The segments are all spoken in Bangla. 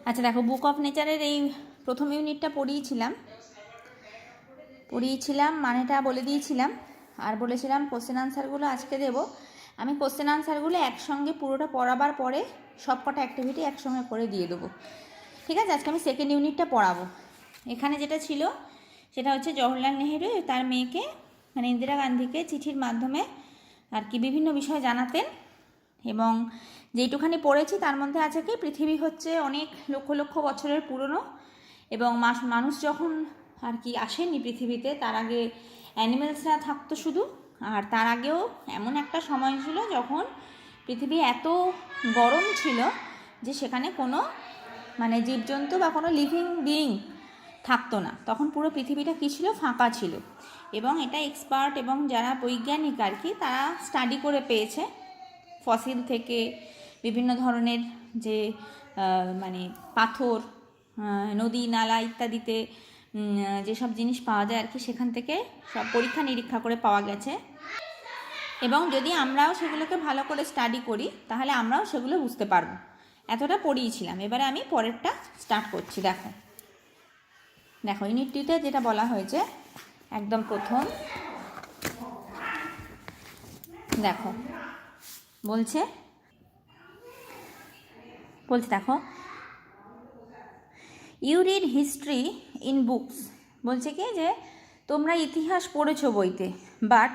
আচ্ছা দেখো, বুক অফ নেচারের এই প্রথম ইউনিটটা পড়িয়েছিলাম, মানেটা বলে দিয়েছিলাম, আর বলেছিলাম কোশ্চেন আনসারগুলো আজকে দেব। আমি কোশ্চেন আনসারগুলো একসঙ্গে পুরোটা পড়াবার পরে সব কটা অ্যাক্টিভিটি একসঙ্গে করে দিয়ে দেবো, ঠিক আছে? আজকে আমি সেকেন্ড ইউনিটটা পড়াবো। এখানে যেটা ছিল সেটা হচ্ছে জওহরলাল নেহেরু তার মেয়েকে মানে ইন্দিরা গান্ধীকে চিঠির মাধ্যমে আর কি বিভিন্ন বিষয় জানাতেন, এবং যেইটুখানি পড়েছি তার মধ্যে আছে কি পৃথিবী হচ্ছে অনেক লক্ষ লক্ষ বছরের পুরনো, এবং মানুষ যখন আর কি আসেনি পৃথিবীতে তার আগে অ্যানিমেলসরা থাকতো শুধু, আর তার আগেও এমন একটা সময় ছিল যখন পৃথিবী এত গরম ছিল যে সেখানে কোনো মানে জীবজন্তু বা কোনো লিভিং বিইং থাকতো না। তখন পুরো পৃথিবীটা কী ছিল, ফাঁকা ছিল। এবং এটা এক্সপার্ট এবং যারা বৈজ্ঞানিক আর কি তারা স্টাডি করে পেয়েছে ফসিল থেকে, বিভিন্ন ধরনের যে মানে পাথর, নদী নালা ইত্যাদিতে যেসব জিনিস পাওয়া যায় আর কি, সেখান থেকে সব পরীক্ষা নিরীক্ষা করে পাওয়া গেছে। এবং যদি আমরাও সেগুলোকে ভালো করে স্টাডি করি তাহলে আমরাও সেগুলো বুঝতে পারবো। এতটা পড়িয়েছিলাম, এবারে আমি পরেরটা স্টার্ট করছি। দেখো ইউনিট 2তে যেটা বলা হয়েছে একদম প্রথম, দেখো বলছে দেখো, you read history in books. বলছে কি যে তোমরা ইতিহাস পড়েছো বইতে, but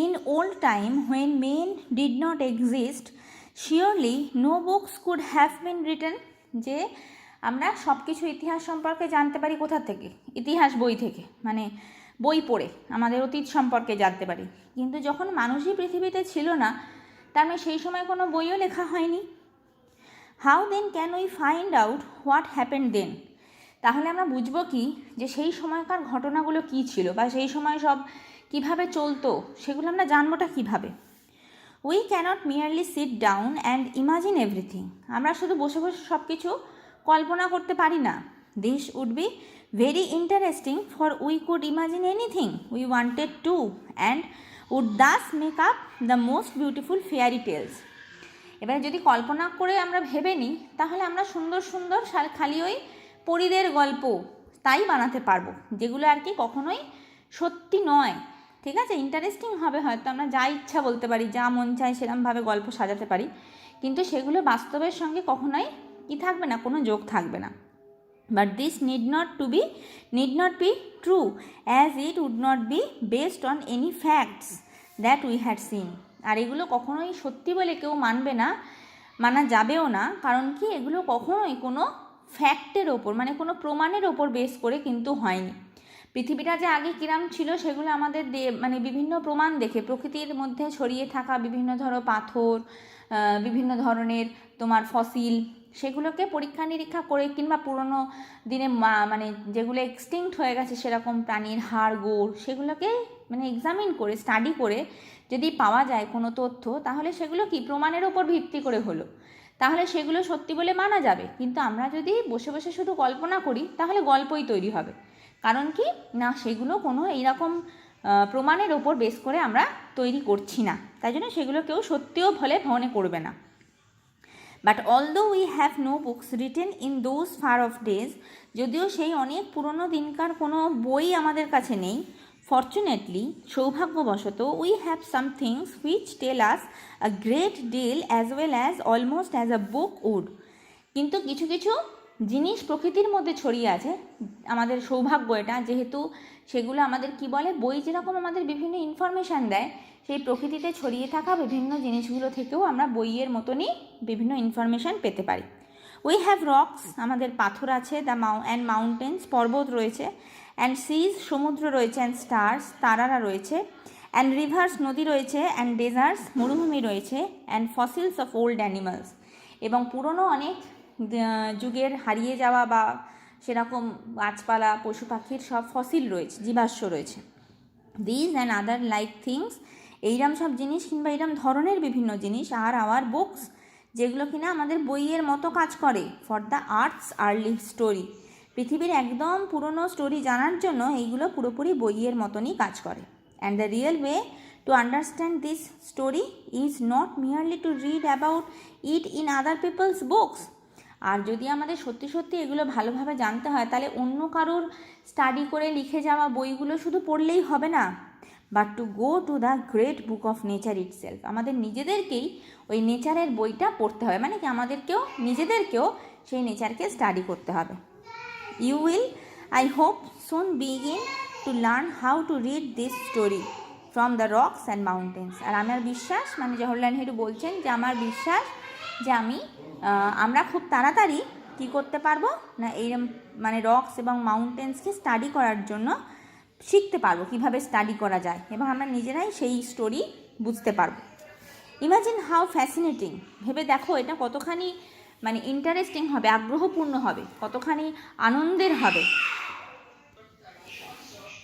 in old time when men did not exist surely no books could have been written. যে আমরা সব কিছু ইতিহাস সম্পর্কে জানতে পারি কোথা থেকে? ইতিহাস বই থেকে, মানে বই পড়ে আমাদের অতীত সম্পর্কে জানতে পারি। কিন্তু যখন মানুষই পৃথিবীতে ছিল না, তার মানে সেই সময় কোনো বইও লেখা হয়নি। How then can we find out what happened then? তাহলে আমরা বুঝবো কি যে সেই সময়কার ঘটনাগুলো কী ছিল, বা সেই সময় সব কিভাবে চলতো সেগুলো আমরা জানবোটা কিভাবে? We cannot merely sit down and imagine everything. আমরা শুধু বসে বসে সব কিছু কল্পনা করতে পারি না। This would be very interesting for we could imagine anything we wanted to and would thus make up the most beautiful fairy tales. এবারে যদি কল্পনা করে আমরা ভেবে নিই তাহলে আমরা সুন্দর সুন্দর খালি ওই পরীদের গল্প তাই বানাতে পারবো, যেগুলো আর কি কখনোই সত্যি নয়, ঠিক আছে? ইন্টারেস্টিং হবে হয়তো, আমরা যা ইচ্ছা বলতে পারি, যা মন চায় সেরকমভাবে গল্প সাজাতে পারি, কিন্তু সেগুলো বাস্তবের সঙ্গে কখনোই কি থাকবে না, কোনো যোগ থাকবে না। But this need not be true as it would not be based on any facts that we had seen. আর এগুলো কখনোই সত্যি বলে কেউ মানবে না, মানা যাবেও না, কারণ কি এগুলো কখনোই কোনো ফ্যাক্টের ওপর মানে কোনো প্রমাণের ওপর বেস করে কিন্তু হয়নি। পৃথিবীটা যে আগে কিরাম ছিল সেগুলো আমাদের মানে বিভিন্ন প্রমাণ দেখে, প্রকৃতির মধ্যে ছড়িয়ে থাকা বিভিন্ন পাথর, বিভিন্ন ধরনের তোমার ফসিল, সেগুলোকে পরীক্ষা নিরীক্ষা করে, কিংবা পুরনো দিনে মানে যেগুলো এক্সটিংক্ট হয়ে গেছে সেরকম প্রাণীর হাড় গোড়, সেগুলোকে মানে এক্সামিন করে স্টাডি করে যদি পাওয়া যায় কোনো তথ্য, তাহলে সেগুলো কি প্রমাণের ওপর ভিত্তি করে হলো, তাহলে সেগুলো সত্যি বলে মানা যাবে। কিন্তু আমরা যদি বসে বসে শুধু কল্পনা করি তাহলে গল্পই তৈরি হবে, কারণ কি না সেগুলো কোনো এইরকম প্রমাণের ওপর বেস করে আমরা তৈরি করছি না, তাই জন্য সেগুলো কেউ সত্যিও বলে মনে করবে না। But although we have no books written in those far off days, যদিও সেই অনেক পুরনো দিনকার কোনো বই আমাদের কাছে নেই, ফর্চুনেটলি সৌভাগ্যবশত we have some things which tell us a great deal as well as almost as a book would. কিন্তু কিছু কিছু জিনিস প্রকৃতির মধ্যে ছড়িয়ে আছে, আমাদের সৌভাগ্য এটা, যেহেতু সেগুলো আমাদের কি বলে, বই যেরকম আমাদের বিভিন্ন ইনফরমেশান দেয়, সেই প্রকৃতিতে ছড়িয়ে থাকা বিভিন্ন জিনিসগুলো থেকেও আমরা বইয়ের মতনই বিভিন্ন ইনফরমেশান পেতে পারি। উই হ্যাভ রকস, আমাদের পাথর আছে, অ্যান্ড মাউন্টেন্স, পর্বত রয়েছে, অ্যান্ড সিজ, সমুদ্র রয়েছে, অ্যান্ড স্টার্স, তারারা রয়েছে, অ্যান্ড রিভার্স, নদী রয়েছে, অ্যান্ড ডেজার্টস, মরুভূমি রয়েছে, and fossils of old animals, এবং পুরনো অনেক যুগের হারিয়ে যাওয়া বা সেরকম গাছপালা পশু পাখির সব ফসিল রয়েছে, জীবাশ্ম রয়েছে। This and other like things, এইরম সব জিনিস কিংবা এইরম ধরনের বিভিন্ন জিনিস আর আওয়ার বুকস, যেগুলো কিনা আমাদের বইয়ের মতো কাজ করে for the earths early story, পৃথিবীর একদম পুরনো স্টোরি জানার জন্য এইগুলো পুরোপুরি বইয়ের মতনই কাজ করে। And the real way to understand this story is not merely to read about it in other people's books, আর যদি আমাদের সত্যি সত্যি এগুলো ভালোভাবে জানতে হয়, তাহলে অন্য কারোর স্টাডি করে লিখে যাওয়া বইগুলো শুধু পড়লেই হবে না, but to go to the great book of nature itself. আমাদের নিজেদেরকেই ওই নেচারের বইটা পড়তে হবে, মানে কি আমাদেরকেও নিজেদেরকেও সেই নেচারকে স্টাডি করতে হবে। You will, I hope, soon begin to learn how to read this story from the rocks and mountains. আর আমার বিশ্বাস, মানে জওহরলাল নেহেরু বলছেন যে আমার বিশ্বাস যে আমরা খুব তাড়াতাড়ি কী করতে পারবো না, এই মানে রকস এবং মাউন্টেন্সকে স্টাডি করার জন্য শিখতে পারবো কীভাবে স্টাডি করা যায়, এবং আমরা নিজেরাই সেই স্টোরি বুঝতে পারবো। ইমাজিন হাউ ফ্যাসিনেটিং, ভেবে দেখো এটা কতখানি মানে ইন্টারেস্টিং হবে, আগ্রহপূর্ণ হবে, কতখানি আনন্দের হবে।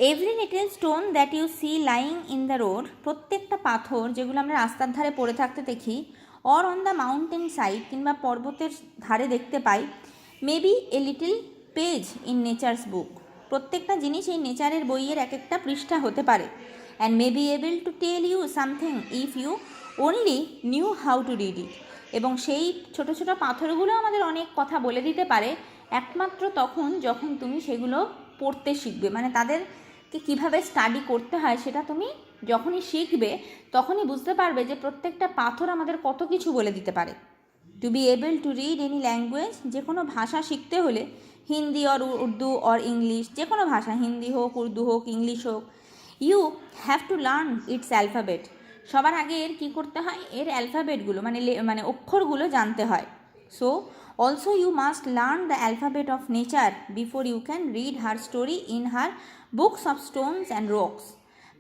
Every little stone that you see lying in the road, প্রত্যেকটা পাথর যেগুলো আমরা রাস্তার ধারে পড়ে থাকতে দেখি, or on the mountain side, কিংবা পর্বতের ধারে দেখতে পাই, maybe a little page in nature's book, প্রত্যেকটা জিনিস এই নেচারের বইয়ের এক একটা পৃষ্ঠা হতে পারে। And may be able to tell you something if you only knew how to read it, এবং সেই ছোট ছোট পাথরগুলো আমাদের অনেক কথা বলে দিতে পারে একমাত্র তখন যখন তুমি সেগুলো পড়তে শিখবে, মানে তাদেরকে কীভাবে স্টাডি করতে হয় সেটা তুমি যখনই শিখবে তখনই বুঝতে পারবে যে প্রত্যেকটা পাথর আমাদের কত কিছু বলে দিতে পারে। To be able to read any language, যে কোনো ভাষা শিখতে হলে, Hindi or Urdu or English, যে কোনো ভাষা, হিন্দি হোক, উর্দু হোক, ইংলিশ হোক, you have to learn its alphabet, সবার আগে এর কী করতে হয়, এর অ্যালফাবেটগুলো মানে অক্ষরগুলো জানতে হয়। So also you must learn the alphabet of nature before you can read her story in her books of stones and rocks.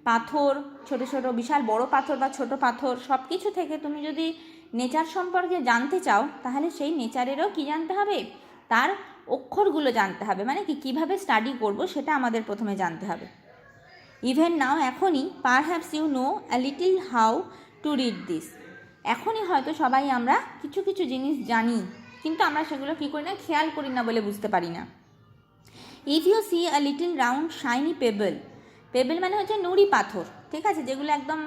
পাথর, ছোট ছোট বিশাল বড় পাথর বা ছোট পাথর, সব কিছু থেকে তুমি যদি নেচার সম্পর্কে জানতে চাও, তাহলে সেই নেচারেরও কী জানতে হবে, তার অক্ষরগুলো জানতে হবে, মানে কীভাবে স্টাডি করব সেটা আমাদের প্রথমে জানতে হবে। ইভেন নাও, এখনই, perhaps you know a little how to read this, এখনই হয়তো সবাই আমরা কিছু কিছু জিনিস জানি, কিন্তু আমরা সেগুলো কী করি না, খেয়াল করি না বলে বুঝতে পারি না। If you see a little round shiny pebble, pebble মানে হচ্ছে নুড়ি পাথর, ঠিক আছে, যেগুলো একদম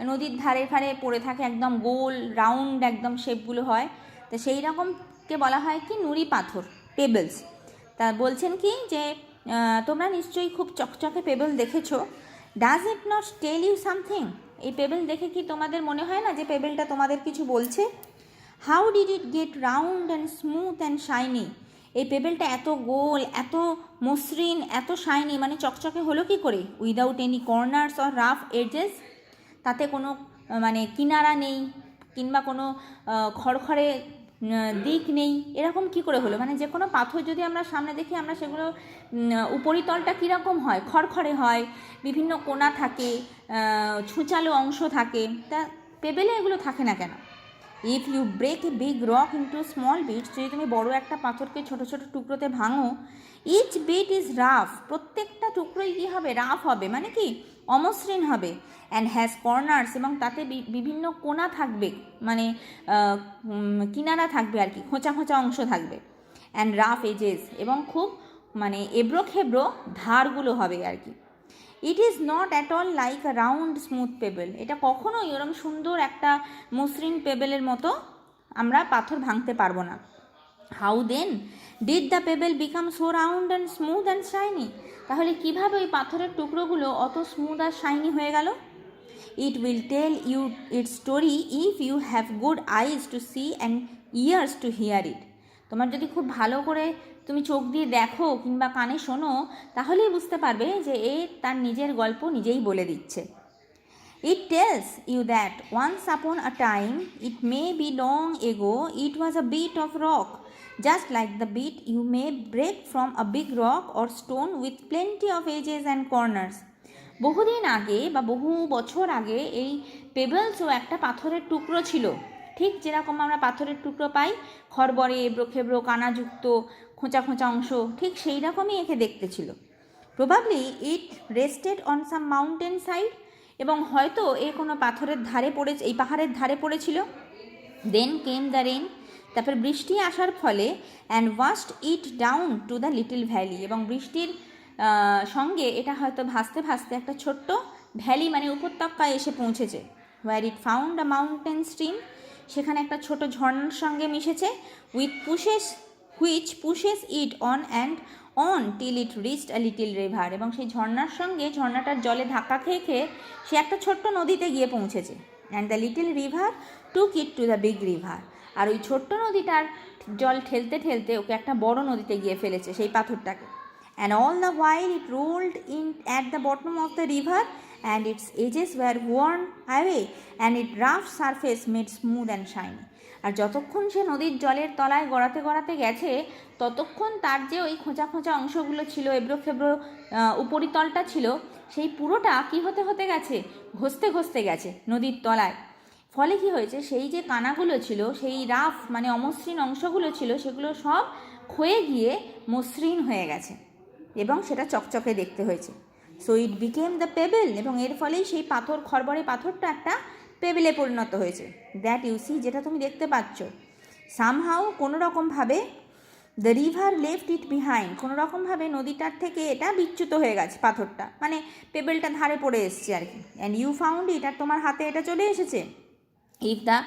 নদীর ধারে ধারে পড়ে থাকে, একদম গোল রাউন্ড একদম শেপগুলো হয়, তো সেই রকমকে বলা হয় কি নুড়ি পাথর, পেবেলস। তা বলছেন কি যে তোমরা নিশ্চয়ই খুব চকচকে পেবেল দেখেছো, does it not tell you something, এই পেবেল দেখে কি তোমাদের মনে হয় না যে পেবেলটা তোমাদের কিছু বলছে? How did it gate round and smooth and shiny, এই পেবেলটা এত গোল, এত মসৃণ, এত শাইনি, মানে চকচকে হলো কি করে? Without any corners or rough edges, তাতে কোনো মানে কিনারা নেই কিংবা কোনো খড়খড়ে দিক নেই, এরকম কি করে হলো? মানে যে কোনো পাথর যদি আমরা সামনে দেখি, আমরা সেগুলো উপরিতলটা কীরকম হয়, খড়খড়ে হয়, বিভিন্ন কোণা থাকে, ছুঁচালো অংশ থাকে, তা পেবেলে এগুলো থাকে না কেন? If you break a big rock into small bits, যদি তুমি বড় একটা পাথরকে ছোট ছোট টুকরোতে ভাঙো, ইচ বিট ইজ রাফ, প্রত্যেকটা টুকরোই কী হবে, রাফ হবে, মানে কি অমসৃণ হবে, অ্যান্ড হ্যাজ কর্নার্স, এবং তাতে বিভিন্ন কোণা থাকবে, মানে কিনারা থাকবে আর কি, খোঁচা খোঁচা অংশ থাকবে, অ্যান্ড রাফ এজেস, এবং খুব মানে এবড়ো খেবড়ো ধারগুলো হবে আর কি। It is not at all like a round smooth payable, এটা কখনোই ওরম সুন্দর একটা মসৃণ পেবেলের মতো আমরা পাথর ভাঙতে পারবো না। How then did the pebble become so round and smooth and shiny, তাহলে কীভাবে ওই পাথরের টুকরোগুলো অত স্মুথ আর শাইনি হয়ে গেল? It will tell you its story if you have good eyes to see and ears to hear it, তোমার যদি খুব ভালো করে তুমি চোখ দিয়ে দেখো কিংবা কানে শোনো, তাহলেই বুঝতে পারবে যে এ তার নিজের গল্প নিজেই বলে দিচ্ছে। It tells you that once upon a time, it may be long ago, it was a bit of rock, just like the bit you may break from a big rock or stone with plenty of edges and corners. বহুদিন আগে বা বহু বছর আগে এই পেবেলসও একটা পাথরের টুকরো ছিল, ঠিক যেরকম আমরা পাথরের টুকরো পাই, খড়বড়ে, এবড়ো খেবড়ো, কানাযুক্ত, খোঁচা খোঁচা অংশ, ঠিক সেই রকমই একে দেখতে ছিল। Probably it rested on some mountain side, এবং হয়তো এ কোনো পাথরের ধারে পড়েছে, এই পাহাড়ের ধারে পড়েছিল। দেন কেম দ্য রেন, তারপর বৃষ্টি আসার ফলে, and washed it down to the little valley, এবং বৃষ্টির সঙ্গে এটা হয়তো ভাসতে ভাসতে একটা ছোট্ট ভ্যালি মানে উপত্যকায় এসে পৌঁছেছে। Where it found a mountain stream, সেখানে একটা ছোট ঝর্ণার সঙ্গে মিশেছে। With pushes which pushes it on and on till it reached a little river, এবং সেই ঝর্ণার সঙ্গে ঝর্ণাটার জলে ধাক্কা খেয়ে খেয়ে সে একটা ছোট্ট নদীতে গিয়ে পৌঁছেছে। And the little river took it to the big river, আর ওই ছোট্ট নদীটার জল ঠেলতে ঠেলতে ওকে একটা বড় নদীতে গিয়ে ফেলেছে সেই পাথরটাকে। And all the while it rolled in at the bottom of the river, and its edges were worn away, and its rough surface made smooth and shiny. আর যতক্ষণ সে নদীর জলের তলায় গড়াতে গড়াতে গেছে, ততক্ষণ তার যে ওই খোঁচা খোঁচা অংশগুলো ছিল, এবড়ো খেবড়ো উপরিতলটা ছিল, সেই পুরোটা কী হতে হতে গেছে, ঘষতে ঘষতে গেছে নদীর তলায়। ফলে কি হয়েছে, সেই যে কানাগুলো ছিল, সেই রাফ মানে অমসৃণ অংশগুলো ছিল, সেগুলো সব ক্ষয়ে গিয়ে মসৃণ হয়ে গেছে এবং সেটা চকচকে দেখতে হয়েছে। So it became the payable, এবং এর ফলেই সেই পাথর, খড়বড়ে পাথরটা একটা পেবেলে পরিণত হয়েছে। দ্যাট ইউ সি, যেটা তুমি দেখতে পাচ্ছ। সামহাউ, কোনো রকমভাবে, the river left it behind, কোনো রকমভাবে নদীটার থেকে এটা বিচ্যুত হয়ে গেছে পাথরটা, মানে পেবেলটা ধারে পড়ে এসছে আর কি। অ্যান্ড ইউ ফাউন্ড ইট, আর তোমার হাতে এটা চলে এসেছে। If the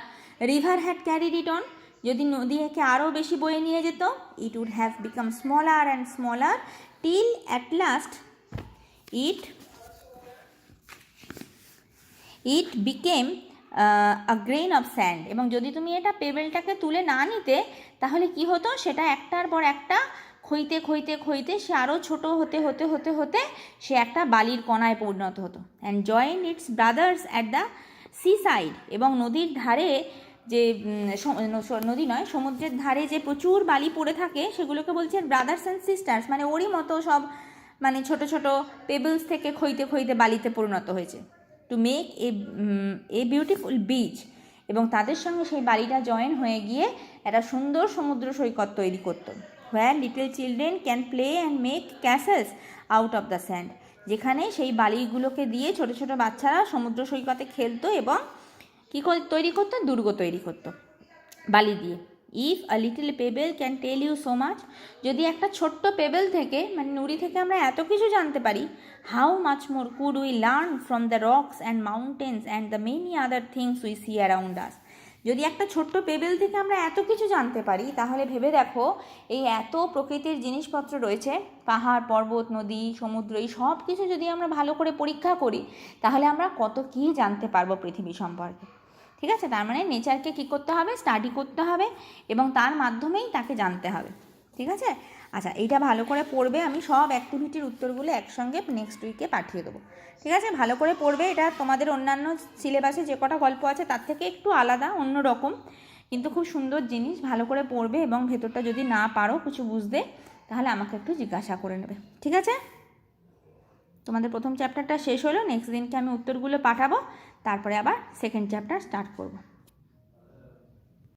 river had carried it on, যদি নদী একে আরও বেশি বয়ে নিয়ে যেত, it would have become smaller and smaller till at last it became a grain of sand, এবং যদি তুমি এটা পেবেলটাকে তুলে না নিতে, তাহলে কি হতো, সেটা একটার পর একটা ক্ষইতে ক্ষইতে ক্ষইতে সে আরও ছোটো হতে হতে হতে হতে সে একটা বালির কণায় পরিণত হতো। And join it's brothers at the sea side, এবং নদীর ধারে যে নদী নয়, সমুদ্রের ধারে যে প্রচুর বালি পড়ে থাকে, সেগুলোকে বলছে ব্রাদার্স অ্যান্ড সিস্টার্স, মানে ওরই মতো সব, মানে ছোট ছোট পেবলস থেকে ক্ষইতে ক্ষইতে বালিতে পরিণত হয়েছে। To make a beautiful beach, এবং তাদের সঙ্গে সেই বালিটা জয়েন হয়ে গিয়ে একটা সুন্দর সমুদ্র সৈকত তৈরি করতো। Where little children can play and make castles out of the sand, যেখানে সেই বালিগুলোকে দিয়ে ছোট ছোট বাচ্চারা সমুদ্র সৈকতে খেলতো এবং কী তৈরি করতো, দুর্গ তৈরি করতো বালি দিয়ে। If a little pebble can tell you so much, যদি একটা ছোট্ট পেবেল থেকে, মানে নুড়ি থেকে আমরা এত কিছু জানতে পারি, how much more could we learn from the rocks and mountains and the many other things we see around us. যদি একটা ছোট্ট পেবেল থেকে আমরা এত কিছু জানতে পারি, তাহলে ভেবে দেখো এই এত প্রকৃতির জিনিসপত্র রয়েছে, পাহাড় পর্বত নদী সমুদ্র, এই সব কিছু যদি আমরা ভালো করে পরীক্ষা করি, তাহলে আমরা কত কী জানতে পারবো পৃথিবী সম্পর্কে। ঠিক আছে, তার মানে নেচারকে কী করতে হবে, স্টাডি করতে হবে এবং তার মাধ্যমেই তাকে জানতে হবে। ঠিক আছে, আচ্ছা এইটা ভালো করে পড়বে, আমি সব অ্যাক্টিভিটির উত্তরগুলো একসঙ্গে নেক্সট উইকে পাঠিয়ে দেবো। ঠিক আছে, ভালো করে পড়বে, এটা তোমাদের অন্যান্য সিলেবাসে যে কটা গল্প আছে তার থেকে একটু আলাদা, অন্য রকম, কিন্তু খুব সুন্দর জিনিস। ভালো করে পড়বে এবং ভেতরটা যদি না পারো কিছু বুঝতে, তাহলে আমাকে একটু জিজ্ঞাসা করে নেবে। ঠিক আছে, তোমাদের প্রথম চ্যাপ্টারটা শেষ হলো, নেক্সট দিনকে আমি উত্তরগুলো পাঠাবো, তারপরে আবার সেকেন্ড চ্যাপ্টার স্টার্ট করব।